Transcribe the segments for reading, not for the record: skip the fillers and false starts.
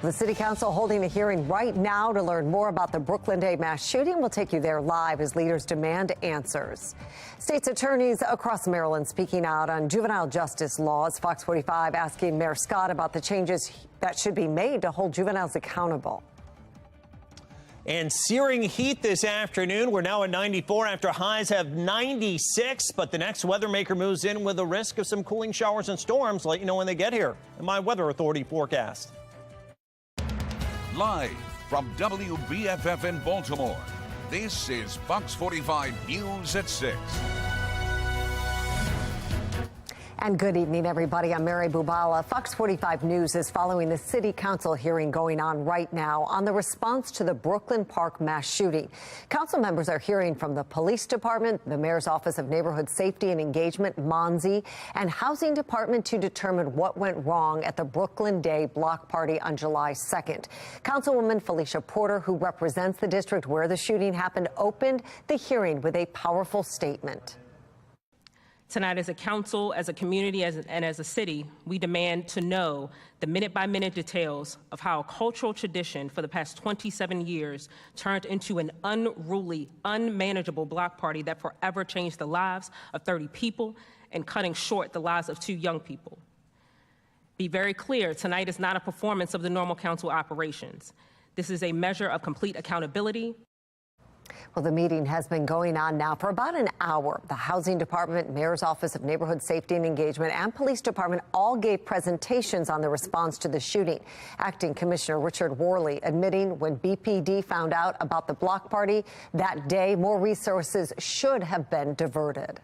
The City Council holding a hearing right now to learn more about the Brooklyn Day mass shooting. We'll take you there live as leaders demand answers. State's attorneys across Maryland speaking out on juvenile justice laws. Fox 45 asking Mayor Scott about the changes that should be made to hold juveniles accountable. And searing heat this afternoon. We're now at 94 after highs have 96. But the next weather maker moves in with a risk of some cooling showers and storms. Let you know when they get here in my Weather Authority forecast. Live from WBFF in Baltimore, this is Fox 45 News at 6. And good evening, everybody. I'm Mary Bubala. Fox 45 News is following the City Council hearing going on right now on the response to the Brooklyn Park mass shooting. Council members are hearing from the Police Department, the Mayor's Office of Neighborhood Safety and Engagement, MONSE, and Housing Department to determine what went wrong at the Brooklyn Day block party on July 2nd. Councilwoman Felicia Porter, who represents the district where the shooting happened, opened the hearing with a powerful statement. Tonight, as a council, as a community, and as a city, we demand to know the minute-by-minute details of how a cultural tradition for the past 27 years turned into an unruly, unmanageable block party that forever changed the lives of 30 people and cutting short the lives of 2 young people. Be very clear, tonight is not a performance of the normal council operations. This is a measure of complete accountability. Well, the meeting has been going on now for about an hour. The Housing Department, Mayor's Office of Neighborhood Safety and Engagement, and Police Department all gave presentations on the response to the shooting. Acting Commissioner Richard Worley admitting when BPD found out about the block party that day, more resources should have been diverted.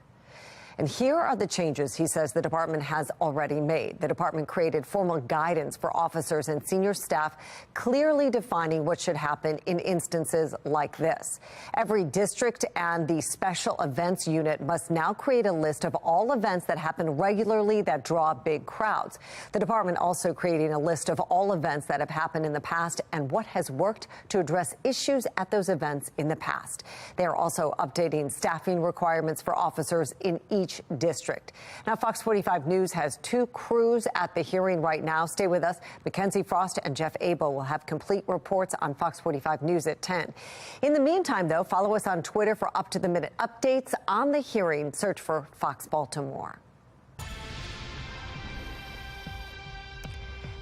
And here are the changes he says the department has already made. The department created formal guidance for officers and senior staff, clearly defining what should happen in instances like this. Every district and the special events unit must now create a list of all events that happen regularly that draw big crowds. The department also creating a list of all events that have happened in the past and what has worked to address issues at those events in the past. They are also updating staffing requirements for officers in each district. Now, Fox 45 News has 2 crews at the hearing right now. Stay with us. Mackenzie Frost and Jeff Abel will have complete reports on Fox 45 News at 10. In the meantime, though, follow us on Twitter for up-to-the-minute updates on the hearing. Search for Fox Baltimore.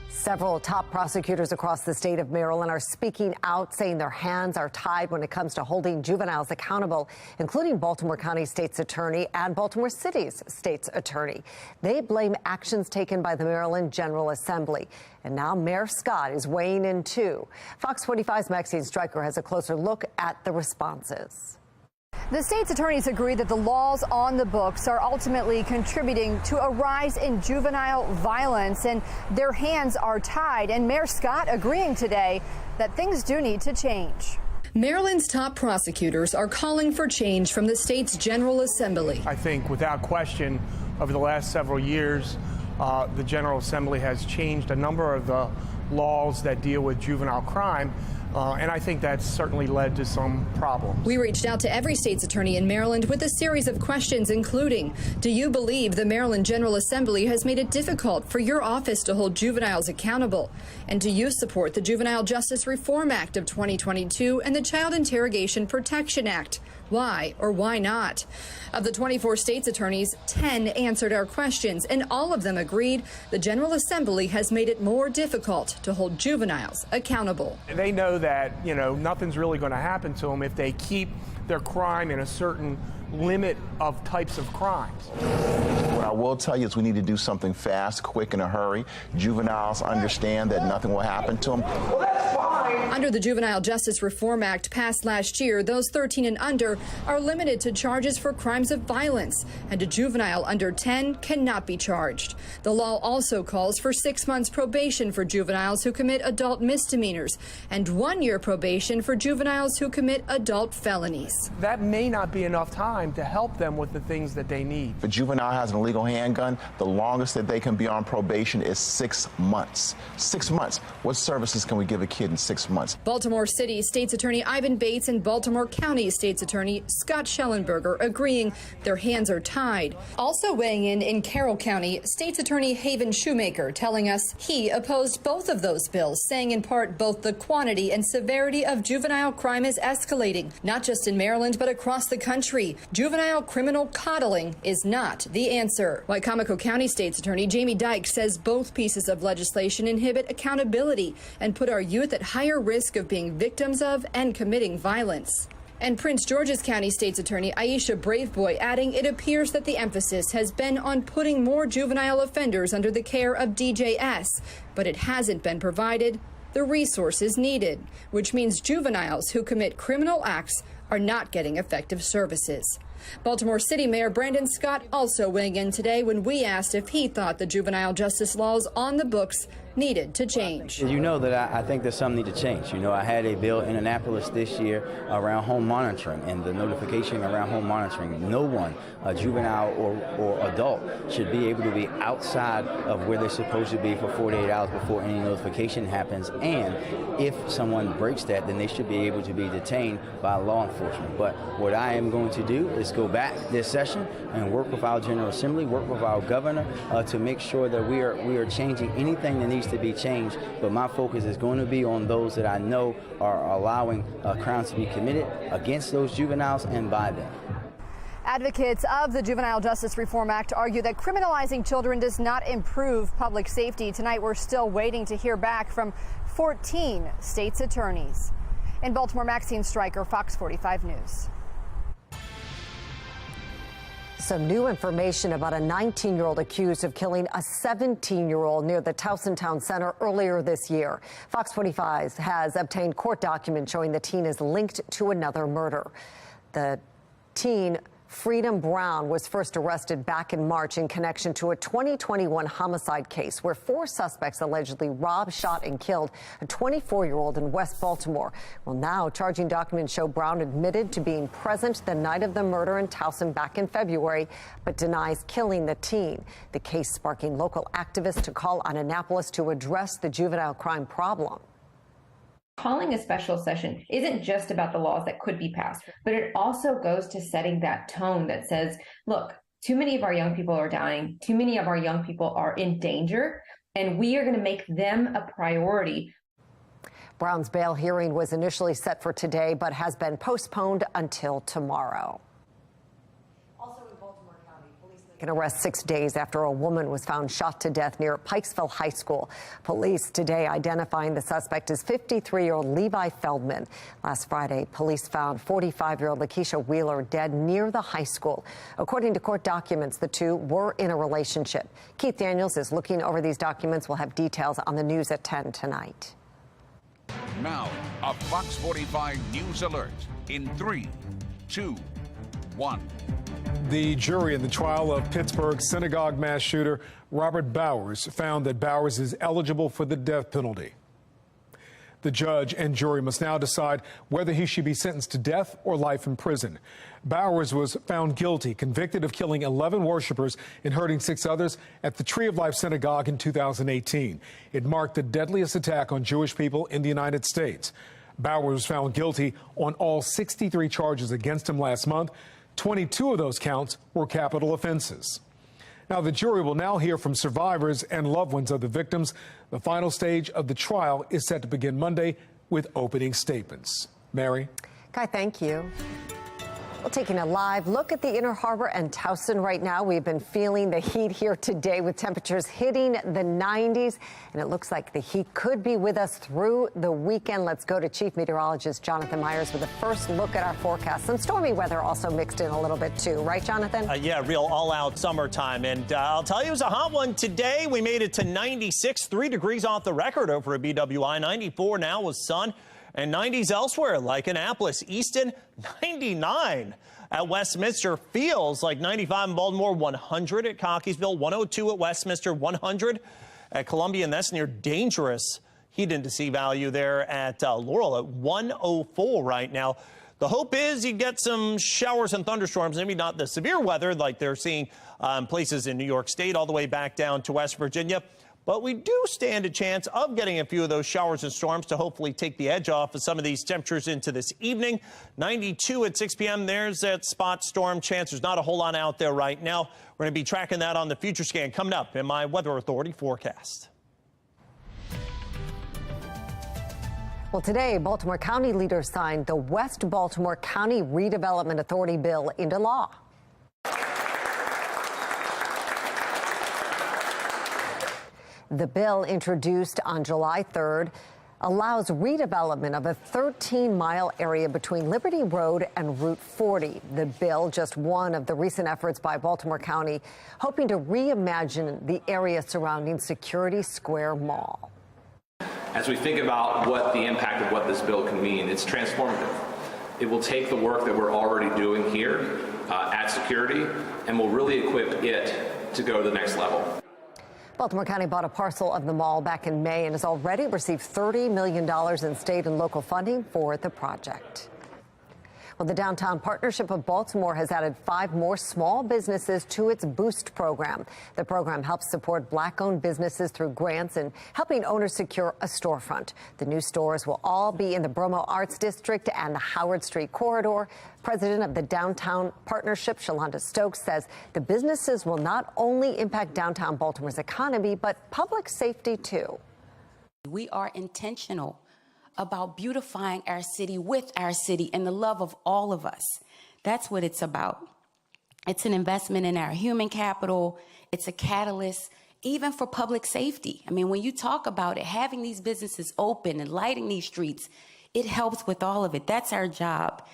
Several top prosecutors across the state of Maryland are speaking out, saying their hands are tied when it comes to holding juveniles accountable, including Baltimore County State's Attorney and Baltimore City's State's Attorney. They blame actions taken by the Maryland General Assembly. And now Mayor Scott is weighing in, too. Fox 45's Maxine Stryker has a closer look at the responses. The state's attorneys agree that the laws on the books are ultimately contributing to a rise in juvenile violence, and their hands are tied. And Mayor Scott agreeing today that things do need to change. Maryland's top prosecutors are calling for change from the state's General Assembly. I think without question, over the last several years, the General Assembly has changed a number of the laws that deal with juvenile crime. And I think that's certainly led to some problems. We reached out to every state's attorney in Maryland with a series of questions, including, do you believe the Maryland General Assembly has made it difficult for your office to hold juveniles accountable? And do you support the Juvenile Justice Reform Act of 2022 and the Child Interrogation Protection Act? Why or why not? Of the 24 state's attorneys, 10 answered our questions, and all of them agreed the General Assembly has made it more difficult to hold juveniles accountable. They know that, nothing's really going to happen to them if they keep their crime in a certain limit of types of crimes. What I will tell you is we need to do something fast, quick, in a hurry. Juveniles understand that nothing will happen to them. Well, that's fine. Under the Juvenile Justice Reform Act passed last year, those 13 and under are limited to charges for crimes of violence, and a juvenile under 10 cannot be charged. The law also calls for 6 months probation for juveniles who commit adult misdemeanors and 1-year probation for juveniles who commit adult felonies. That may not be enough time to help them with the things that they need. If a juvenile has an illegal handgun, the longest that they can be on probation is 6 months. 6 months. What services can we give a kid in 6 months? months. Baltimore City State's Attorney Ivan Bates and Baltimore County State's Attorney Scott Schellenberger agreeing their hands are tied. Also weighing in Carroll County, State's Attorney Haven Shoemaker telling us he opposed both of those bills, saying in part both the quantity and severity of juvenile crime is escalating, not just in Maryland, but across the country. Juvenile criminal coddling is not the answer. Wycomico County State's Attorney Jamie Dyke says both pieces of legislation inhibit accountability and put our youth at higher risk of being victims of and committing violence. And Prince George's County State's Attorney Aisha Braveboy adding it appears that the emphasis has been on putting more juvenile offenders under the care of DJS, but it hasn't been provided the resources needed, which means juveniles who commit criminal acts are not getting effective services. Baltimore City Mayor Brandon Scott also weighing in today when we asked if he thought the juvenile justice laws on the books needed to change. You know that I think there's something need to change. You know, I had a bill in Annapolis this year around home monitoring and the notification around home monitoring. No one, a juvenile or adult, should be able to be outside of where they're supposed to be for 48 hours before any notification happens. And if someone breaks that, then they should be able to be detained by law enforcement. But what I am going to do is go back this session and work with our General Assembly, work with our governor to make sure that we are changing anything that needs to be changed, but my focus is going to be on those that I know are allowing crimes to be committed against those juveniles and by them. Advocates of the Juvenile Justice Reform Act argue that criminalizing children does not improve public safety. Tonight, we're still waiting to hear back from 14 states' attorneys. In Baltimore, Maxine Stryker, Fox 45 News. Some new information about a 19-year-old accused of killing a 17-year-old near the Towson Town Center earlier this year. Fox 45 has obtained court documents showing the teen is linked to another murder. The teen, Freedom Brown, was first arrested back in March in connection to a 2021 homicide case where 4 suspects allegedly robbed, shot, and killed a 24-year-old in West Baltimore. Well, now charging documents show Brown admitted to being present the night of the murder in Towson back in February, but denies killing the teen. The case sparking local activists to call on Annapolis to address the juvenile crime problem. Calling a special session isn't just about the laws that could be passed, but it also goes to setting that tone that says, look, too many of our young people are dying, too many of our young people are in danger, and we are going to make them a priority. Brown's bail hearing was initially set for today, but has been postponed until tomorrow. Can arrest 6 days after a woman was found shot to death near Pikesville High School. Police today identifying the suspect as 53-year-old Levi Feldman. Last Friday, police found 45-year-old Lakeisha Wheeler dead near the high school. According to court documents, the two were in a relationship. Keith Daniels is looking over these documents. We'll have details on the news at 10 tonight. Now, a Fox 45 News alert in 3, 2, 1. The jury in the trial of Pittsburgh Synagogue mass shooter Robert Bowers found that Bowers is eligible for the death penalty. The judge and jury must now decide whether he should be sentenced to death or life in prison. Bowers was found guilty, convicted of killing 11 worshipers and hurting 6 others at the Tree of Life Synagogue in 2018. It marked the deadliest attack on Jewish people in the United States. Bowers was found guilty on all 63 charges against him last month. 22 of those counts were capital offenses. Now, the jury will now hear from survivors and loved ones of the victims. The final stage of the trial is set to begin Monday with opening statements. Mary? Kai, thank you. Well, taking a live look at the Inner Harbor and Towson right now. We've been feeling the heat here today with temperatures hitting the 90s, and it looks like the heat could be with us through the weekend. Let's go to Chief Meteorologist Jonathan Myers with a first look at our forecast. Some stormy weather also mixed in a little bit too, right, Jonathan? Yeah, real all-out summertime, and I'll tell you, it was a hot one today. We made it to 96, 3 degrees off the record over at BWI. 94 now with sun. And 90s elsewhere, like Annapolis, Easton, 99. At Westminster, feels like 95 in Baltimore, 100 at Cockeysville, 102 at Westminster, 100 at Columbia, and that's near dangerous heat indice value there at Laurel at 104 right now. The hope is you get some showers and thunderstorms, maybe not the severe weather like they're seeing places in New York State all the way back down to West Virginia. But we do stand a chance of getting a few of those showers and storms to hopefully take the edge off of some of these temperatures into this evening. 92 at 6 p.m. There's that spot storm chance. There's not a whole lot out there right now. We're going to be tracking that on the future scan coming up in my Weather Authority forecast. Well, today, Baltimore County leaders signed the West Baltimore County Redevelopment Authority bill into law. The bill, introduced on July 3rd, allows redevelopment of a 13-mile area between Liberty Road and Route 40. The bill, just one of the recent efforts by Baltimore County, hoping to reimagine the area surrounding Security Square Mall. As we think about what the impact of what this bill can mean, it's transformative. It will take the work that we're already doing here at Security and will really equip it to go to the next level. Baltimore County bought a parcel of the mall back in May and has already received $30 million in state and local funding for the project. Well, the Downtown Partnership of Baltimore has added 5 more small businesses to its Boost program. The program helps support Black-owned businesses through grants and helping owners secure a storefront. The new stores will all be in the Bromo Arts District and the Howard Street corridor. President of the Downtown Partnership, Shalonda Stokes, says the businesses will not only impact downtown Baltimore's economy, but public safety, too. We are intentional about beautifying our city with our city and the love of all of us. That's what it's about. It's an investment in our human capital. It's a catalyst, even for public safety. I mean, when you talk about it, having these businesses open and lighting these streets, it helps with all of it. That's our job.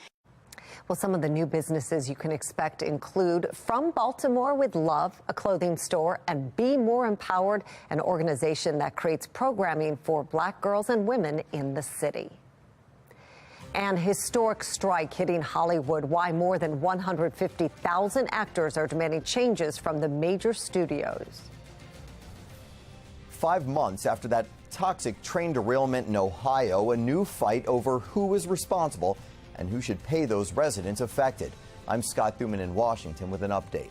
Well, some of the new businesses you can expect include From Baltimore with Love, a clothing store, and Be More Empowered, an organization that creates programming for Black girls and women in the city. An historic strike hitting Hollywood. Why more than 150,000 actors are demanding changes from the major studios. 5 months after that toxic train derailment in Ohio, a new fight over who is responsible and who should pay those residents affected. I'm Scott Thuman in Washington with an update.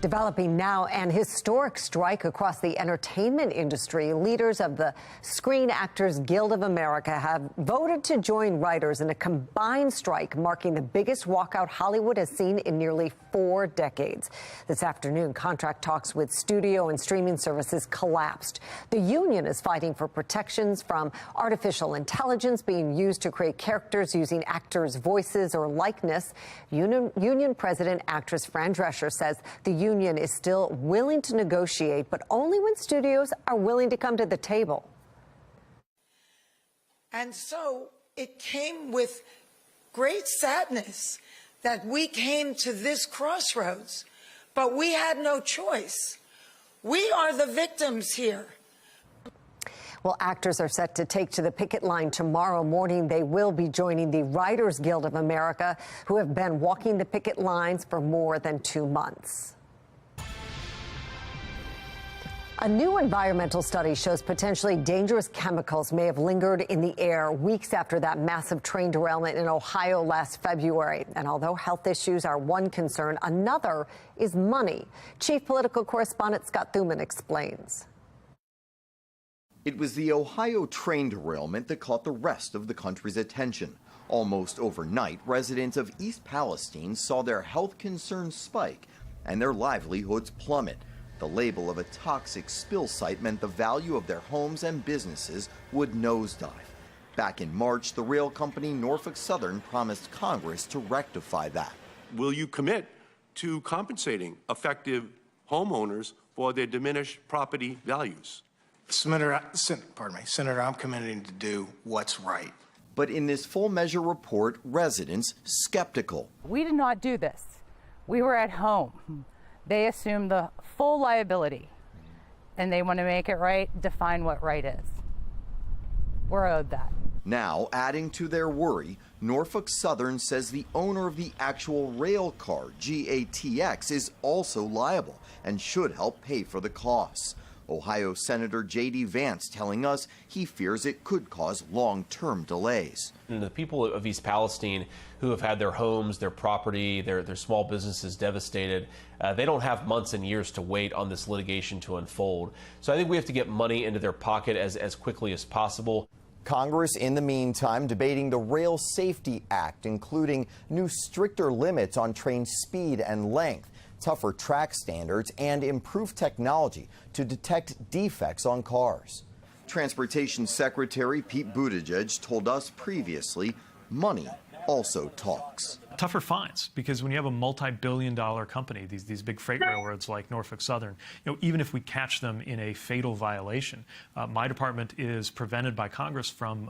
Developing now, an historic strike across the entertainment industry. Leaders of the Screen Actors Guild of America have voted to join writers in a combined strike, marking the biggest walkout Hollywood has seen in nearly 4 decades. This afternoon, contract talks with studio and streaming services collapsed. The union is fighting for protections from artificial intelligence being used to create characters using actors' voices or likeness. Union President actress Fran Drescher says the union is still willing to negotiate, but only when studios are willing to come to the table. And so it came with great sadness that we came to this crossroads, but we had no choice. We are the victims here. Well, actors are set to take to the picket line tomorrow morning. They will be joining the Writers Guild of America, who have been walking the picket lines for more than 2 months. A new environmental study shows potentially dangerous chemicals may have lingered in the air weeks after that massive train derailment in Ohio last February. And although health issues are one concern, another is money. Chief Political Correspondent Scott Thuman explains. It was the Ohio train derailment that caught the rest of the country's attention. Almost overnight, residents of East Palestine saw their health concerns spike and their livelihoods plummet. The label of a toxic spill site meant the value of their homes and businesses would nosedive. Back in March, the rail company Norfolk Southern promised Congress to rectify that. Will you commit to compensating affected homeowners for their diminished property values? Senator, I'm committing to do what's right. But in this full measure report, residents skeptical. We did not do this. We were at home. They assumed the full liability, and they want to make it right, define what right is. We're owed that. Now, adding to their worry, Norfolk Southern says the owner of the actual rail car, GATX, is also liable and should help pay for the costs. Ohio Senator J.D. Vance telling us he fears it could cause long-term delays. And the people of East Palestine who have had their homes, their property, their small businesses devastated, they don't have months and years to wait on this litigation to unfold. So I think we have to get money into their pocket as quickly as possible. Congress, in the meantime, debating the Rail Safety Act, including new stricter limits on train speed and length, tougher track standards, and improved technology to detect defects on cars. Transportation Secretary Pete Buttigieg told us previously money also talks. Tougher fines, because when you have a multi-billion-dollar company, these big freight railroads like Norfolk Southern, even if we catch them in a fatal violation, my department is prevented by Congress from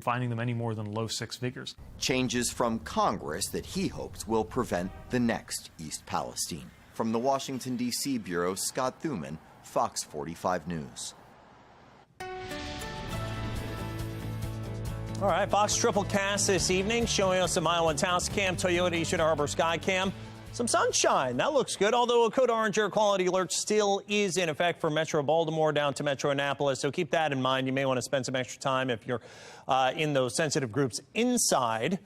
fining them any more than low 6 figures. Changes from Congress that he hopes will prevent the next East Palestine. From the Washington, D.C. Bureau, Scott Thuman, Fox 45 News. All right, Fox Triple Cast this evening, showing us a Mile One Taos Cam, Toyota Eastern Harbor Sky Cam. Some sunshine, that looks good, although a code orange air quality alert still is in effect for Metro Baltimore down to Metro Annapolis, so keep that in mind. You may want to spend some extra time if you're in those sensitive groups inside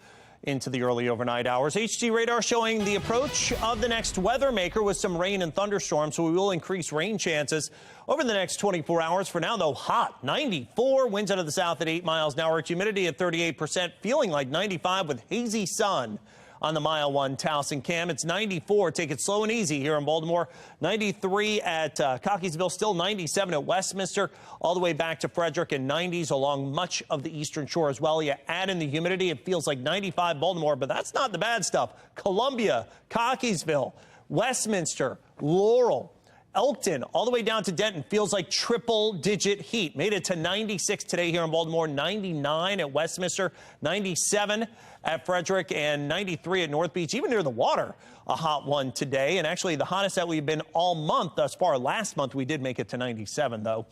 into the early overnight hours. HG radar showing the approach of the next weather maker with some rain and thunderstorms, so we will increase rain chances over the next 24 hours. For now, though, hot, 94, winds out of the south at 8 miles an hour, humidity at 38%, feeling like 95 with hazy sun on the Mile One Taos and Cam. It's 94. Take it slow and easy here in Baltimore. 93 at Cockeysville, still 97 at Westminster, all the way back to Frederick, and 90s along much of the eastern shore as well. You add in the humidity, it feels like 95 Baltimore, but that's not the bad stuff. Columbia, Cockeysville, Westminster, Laurel, Elkton, all the way down to Denton, feels like triple-digit heat. Made it to 96 today here in Baltimore, 99 at Westminster, 97 at Frederick, and 93 at North Beach, even near the water, a hot one today. And actually the hottest that we've been all month thus far. Last month we did make it to 97, though.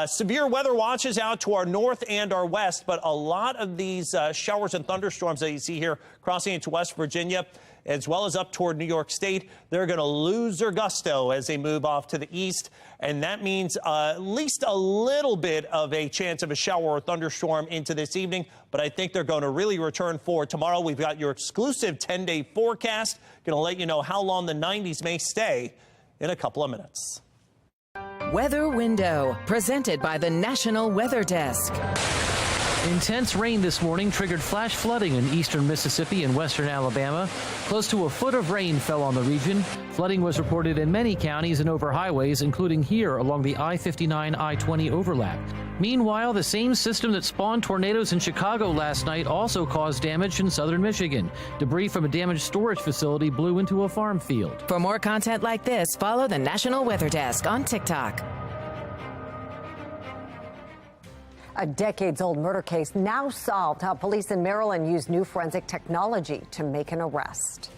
Severe weather watches out to our north and our west, but a lot of these showers and thunderstorms that you see here crossing into West Virginia, as well as up toward New York State, they're going to lose their gusto as they move off to the east. And that means at least a little bit of a chance of a shower or thunderstorm into this evening. But I think they're going to really return for tomorrow. We've got your exclusive 10-day forecast. Going to let you know how long the 90s may stay in a couple of minutes. Weather Window, presented by the National Weather Desk. Intense rain this morning triggered flash flooding in eastern Mississippi and western Alabama. Close to a foot of rain fell on the region. Flooding was reported in many counties and over highways, including here along the I-59, I-20 overlap. Meanwhile, the same system that spawned tornadoes in Chicago last night also caused damage in southern Michigan. Debris from a damaged storage facility blew into a farm field. For more content like this, follow the National Weather Desk on TikTok. A decades-old murder case now solved. How police in Maryland used new forensic technology to make an arrest.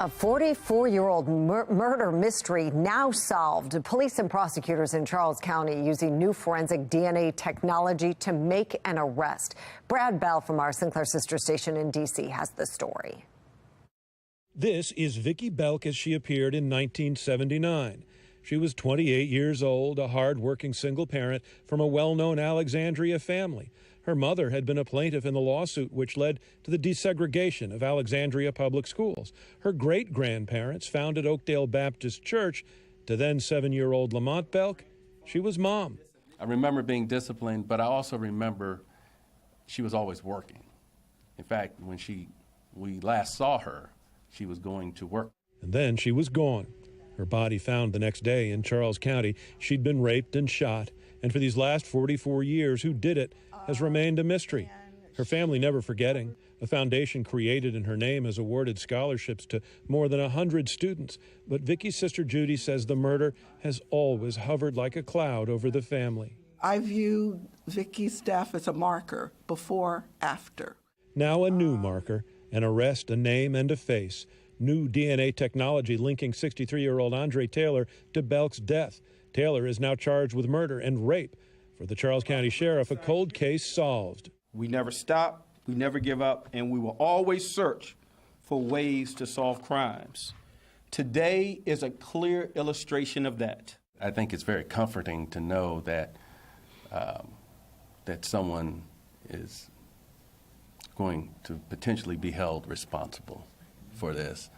A 44-year-old murder mystery now solved. Police and prosecutors in Charles County using new forensic DNA technology to make an arrest. Brad Bell from our Sinclair sister station in D.C. has the story. This is Vicki Belk as she appeared in 1979. She was 28 years old, a hard-working single parent from a well-known Alexandria family. Her mother had been a plaintiff in the lawsuit which led to the desegregation of Alexandria public schools. Her great-grandparents founded Oakdale Baptist Church. To then 7-year-old Lamont Belk, she was mom. I remember being disciplined, but I also remember she was always working. In fact, when we last saw her, she was going to work. And then she was gone. Her body found the next day in Charles County. She'd been raped and shot. And for these last 44 years, who did it has remained a mystery. Her family never forgetting. A foundation created in her name has awarded scholarships to more than 100 students. But Vicki's sister Judy says the murder has always hovered like a cloud over the family. I view Vicki's death as a marker, before, after. Now a new marker, an arrest, a name, and a face. New DNA technology linking 63-year-old Andre Taylor to Belk's death. Taylor is now charged with murder and rape. For the Charles County Sheriff, a cold case solved. We never stop, we never give up, and we will always search for ways to solve crimes. Today is a clear illustration of that. I think it's very comforting to know that that someone is going to potentially be held responsible for this,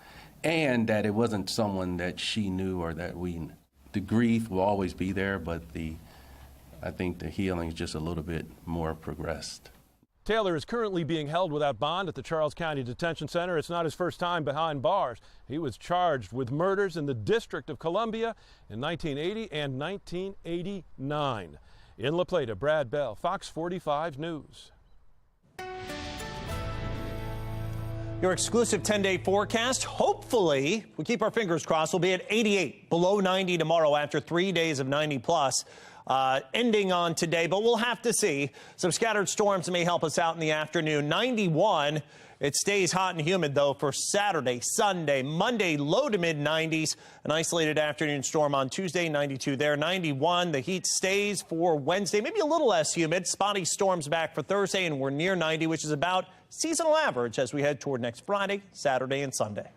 and that it wasn't someone that she knew or that we knew. The grief will always be there, but I think the healing is just a little bit more progressed. Taylor is currently being held without bond at the Charles County Detention Center. It's not his first time behind bars. He was charged with murders in the District of Columbia in 1980 and 1989. In La Plata, Brad Bell, Fox 45 News. Your exclusive 10-day forecast, hopefully, we keep our fingers crossed, will be at 88, below 90 tomorrow after 3 days of 90-plus. Ending on today, but we'll have to see. Some scattered storms may help us out in the afternoon. 91. It stays hot and humid, though, for Saturday, Sunday, Monday, low to mid-90s. An isolated afternoon storm on Tuesday, 92 there. 91. The heat stays for Wednesday, maybe a little less humid. Spotty storms back for Thursday, and we're near 90, which is about seasonal average as we head toward next Friday, Saturday, and Sunday.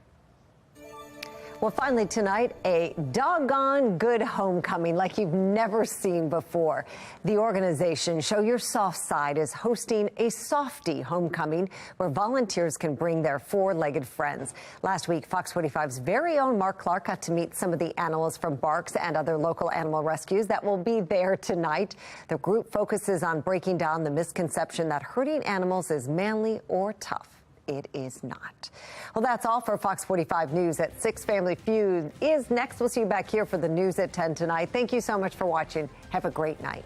Well, finally tonight, a doggone good homecoming like you've never seen before. The organization Show Your Soft Side is hosting a softie homecoming where volunteers can bring their four-legged friends. Last week, Fox 45's very own Mark Clark got to meet some of the animals from Barks and other local animal rescues that will be there tonight. The group focuses on breaking down the misconception that hurting animals is manly or tough. It is not. Well, that's all for Fox 45 News at 6. Family Feud is next. We'll see you back here for the news at 10 tonight. Thank you so much for watching. Have a great night.